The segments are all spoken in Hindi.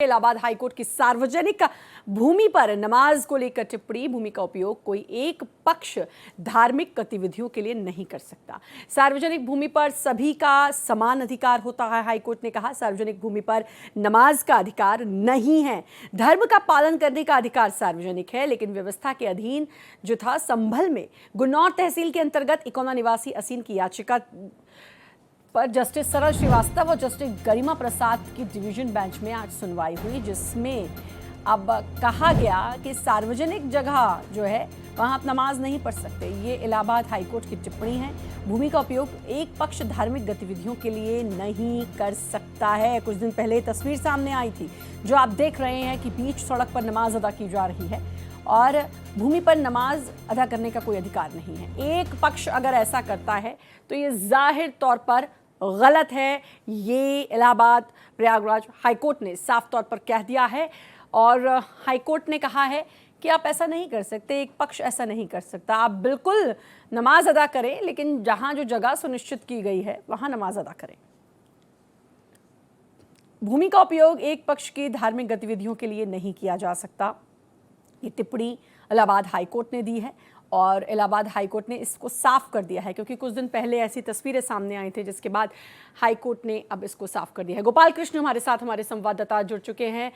इलाहाबाद हाईकोर्ट की सार्वजनिक भूमि पर नमाज को लेकर टिप्पणी। भूमि का उपयोग कोई एक पक्ष धार्मिक गतिविधियों के लिए नहीं कर सकता। सार्वजनिक भूमि पर सभी का समान अधिकार होता है। हाईकोर्ट ने कहा सार्वजनिक भूमि पर नमाज का अधिकार नहीं है। धर्म का पालन करने का अधिकार सार्वजनिक है, लेकिन व्यवस्था के अधीन जो था संभल में गुन्नौर तहसील के अंतर्गत इकोना निवासी असीन की याचिका पर जस्टिस सरल श्रीवास्तव और जस्टिस गरिमा प्रसाद की डिवीजन बेंच में आज सुनवाई हुई, जिसमें अब कहा गया कि सार्वजनिक जगह जो है वहां आप नमाज नहीं पढ़ सकते। ये इलाहाबाद हाईकोर्ट की टिप्पणी है। भूमि का उपयोग एक पक्ष धार्मिक गतिविधियों के लिए नहीं कर सकता है। कुछ दिन पहले तस्वीर सामने आई थी जो आप देख रहे हैं कि बीच सड़क पर नमाज अदा की जा रही है और भूमि पर नमाज अदा करने का कोई अधिकार नहीं है। एक पक्ष अगर ऐसा करता है तो ये जाहिर तौर पर गलत है। ये इलाहाबाद प्रयागराज हाईकोर्ट ने साफ तौर पर कह दिया है और हाईकोर्ट ने कहा है कि आप ऐसा नहीं कर सकते, एक पक्ष ऐसा नहीं कर सकता। आप बिल्कुल नमाज अदा करें, लेकिन जहां जो जगह सुनिश्चित की गई है वहां नमाज अदा करें। भूमि का उपयोग एक पक्ष की धार्मिक गतिविधियों के लिए नहीं किया जा सकता। ये टिप्पणी इलाहाबाद हाईकोर्ट ने दी है और इलाहाबाद हाईकोर्ट ने इसको साफ कर दिया है, क्योंकि कुछ दिन पहले ऐसी तस्वीरें सामने आई थी जिसके बाद हाईकोर्ट ने अब इसको साफ कर दिया है। गोपाल कृष्ण हमारे साथ, हमारे संवाददाता जुड़ चुके हैं।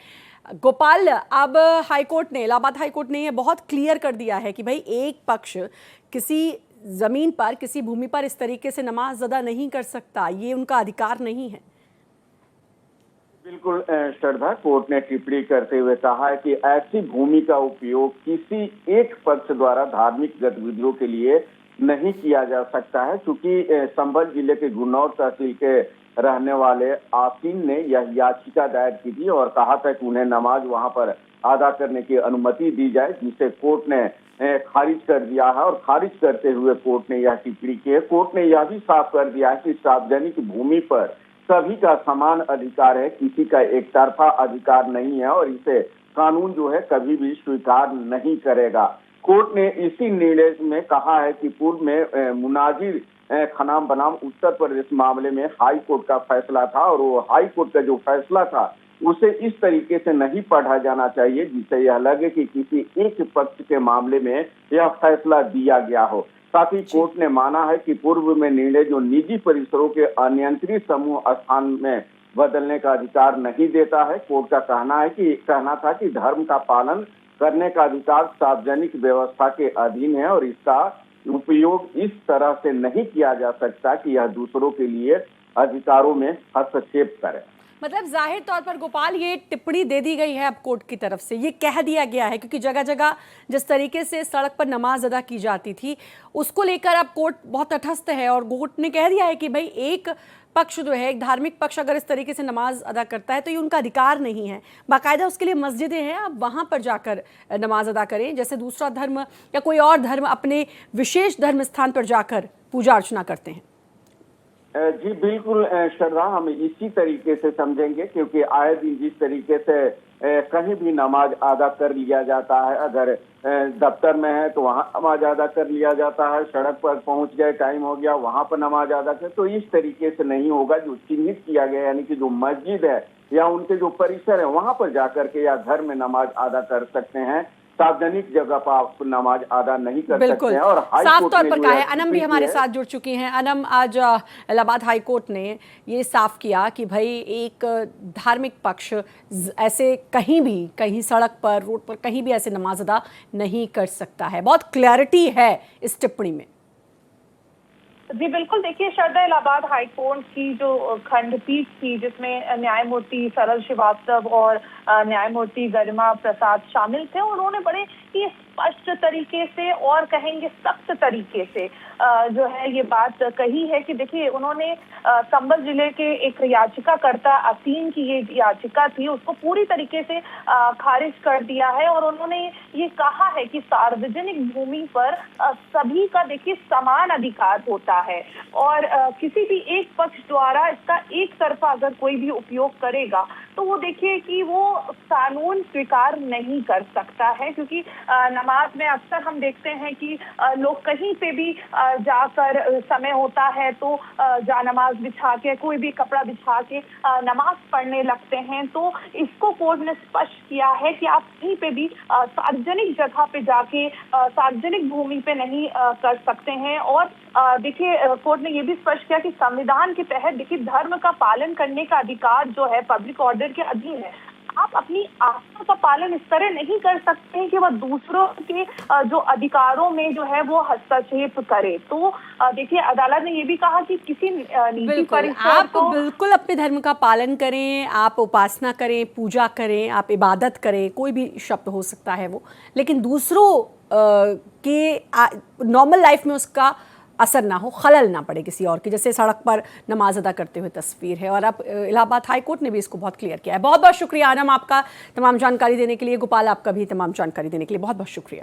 गोपाल, अब हाईकोर्ट ने, इलाहाबाद हाईकोर्ट ने ये बहुत क्लियर कर दिया है कि भाई एक पक्ष किसी जमीन पर, किसी भूमि पर इस तरीके से नमाज अदा नहीं कर सकता, ये उनका अधिकार नहीं है। बिल्कुल श्रद्धा, कोर्ट ने टिप्पणी करते हुए कहा है कि ऐसी भूमि का उपयोग किसी एक पक्ष द्वारा धार्मिक गतिविधियों के लिए नहीं किया जा सकता है। क्योंकि संभल जिले के गुन्नौर तहसील के रहने वाले आसीन ने यह याचिका दायर की थी और कहा था कि उन्हें नमाज वहां पर अदा करने की अनुमति दी जाए, जिसे कोर्ट ने खारिज कर दिया है। और खारिज करते हुए कोर्ट ने यह टिप्पणी की है। कोर्ट ने यह भी साफ कर दिया है कि सार्वजनिक भूमि पर सभी का समान अधिकार है, किसी का एक तरफा अधिकार नहीं है और इसे कानून जो है कभी भी स्वीकार नहीं करेगा। कोर्ट ने इसी निर्णय में कहा है कि पूर्व में मुनाजिर खनाम बनाम उत्तर प्रदेश मामले में हाई कोर्ट का फैसला था और वो हाई कोर्ट का जो फैसला था उसे इस तरीके से नहीं पढ़ा जाना चाहिए जिससे यह लगे कि किसी एक पक्ष के मामले में यह फैसला दिया गया हो। साथ ही कोर्ट ने माना है कि पूर्व में निर्णय जो निजी परिसरों के अनियंत्रित समूह स्थान में बदलने का अधिकार नहीं देता है। कोर्ट का कहना था कि धर्म का पालन करने का अधिकार सार्वजनिक व्यवस्था के अधीन है और इसका उपयोग इस तरह से नहीं किया जा सकता कि यह दूसरों के लिए अधिकारों में हस्तक्षेप करे। मतलब जाहिर तौर पर गोपाल, ये टिप्पणी दे दी गई है अब कोर्ट की तरफ से, ये कह दिया गया है, क्योंकि जगह जगह जिस तरीके से सड़क पर नमाज अदा की जाती थी उसको लेकर अब कोर्ट बहुत तटस्थ है और कोर्ट ने कह दिया है कि भाई एक पक्ष जो है, एक धार्मिक पक्ष अगर इस तरीके से नमाज अदा करता है तो ये उनका अधिकार नहीं है। बाकायदा उसके लिए मस्जिदें हैं, आप वहाँ पर जाकर नमाज अदा करें, जैसे दूसरा धर्म या कोई और धर्म अपने विशेष धर्म स्थान पर जाकर पूजा अर्चना करते हैं। जी बिल्कुल श्रद्धा, हम इसी तरीके से समझेंगे, क्योंकि आए दिन जिस तरीके से कहीं भी नमाज अदा कर लिया जाता है, अगर दफ्तर में है तो वहाँ नमाज अदा कर लिया जाता है, सड़क पर पहुंच गए, टाइम हो गया, वहां पर नमाज अदा कर, तो इस तरीके से नहीं होगा। जो चिन्हित किया गया यानी कि जो मस्जिद है या उनके जो परिसर है वहां पर जाकर के या घर में नमाज अदा कर सकते हैं। सार्वजनिक जगह पर आप नमाज अदा नहीं कर सकते हैं और साफ तौर पर कहा है। अनम भी हमारे साथ जुड़ चुकी हैं। अनम, आज इलाहाबाद हाईकोर्ट ने ये साफ किया कि भाई एक धार्मिक पक्ष ऐसे कहीं सड़क पर, रोड पर, कहीं भी ऐसे नमाज अदा नहीं कर सकता है। बहुत क्लैरिटी है इस टिप्पणी में। जी बिल्कुल, देखिए श्रद्धा, इलाहाबाद हाईकोर्ट की जो खंडपीठ थी जिसमें न्यायमूर्ति सरल श्रीवास्तव और न्यायमूर्ति गरिमा प्रसाद शामिल थे, उन्होंने बड़े ही स्पष्ट तरीके से और कहेंगे सख्त तरीके से जो है ये बात कही है कि देखिए उन्होंने संभल जिले के एक याचिकाकर्ता असीम की ये याचिका थी उसको पूरी तरीके से खारिज कर दिया है और उन्होंने ये कहा है कि सार्वजनिक भूमि पर सभी का देखिए समान अधिकार होता है और किसी भी एक पक्ष द्वारा इसका एक तरफा अगर कोई भी उपयोग करेगा तो वो देखिए कि वो कानून स्वीकार नहीं कर सकता है, क्योंकि नमाज में अक्सर हम देखते हैं कि लोग कहीं पे भी जाकर समय होता है तो नमाज बिछा के, कोई भी कपड़ा बिछा के नमाज पढ़ने लगते हैं। तो इसको कोर्ट ने स्पष्ट किया है कि आप कहीं पे भी सार्वजनिक जगह पे जाके सार्वजनिक भूमि पे नहीं कर सकते हैं। और देखिए कोर्ट ने ये भी स्पष्ट किया कि संविधान के तहत देखिए धर्म का पालन करने का अधिकार जो है पब्लिक ऑर्डर के अधीन है। आप अपनी आस्था का पालन इस तरह नहीं कर सकते हैं कि वह दूसरों के जो अधिकारों में जो है वो हस्तक्षेप करे। तो देखिए अदालत ने ये भी कहा कि किसी निजी बिल्कुल, परिसर आप को बिल्कुल अपने धर्म का पालन करें, आप उपासना करें, पूजा करें, आप इबादत करें, कोई भी शब्द हो सकता है वो, लेकिन दूसरों के नॉर्मल लाइफ में उसका असर ना हो, खलल ना पड़े किसी और की, जैसे सड़क पर नमाज अदा करते हुए तस्वीर है। और अब इलाहाबाद हाई कोर्ट ने भी इसको बहुत क्लियर किया है। बहुत बहुत शुक्रिया आनम आपका तमाम जानकारी देने के लिए, गोपाल आपका भी तमाम जानकारी देने के लिए बहुत बहुत शुक्रिया।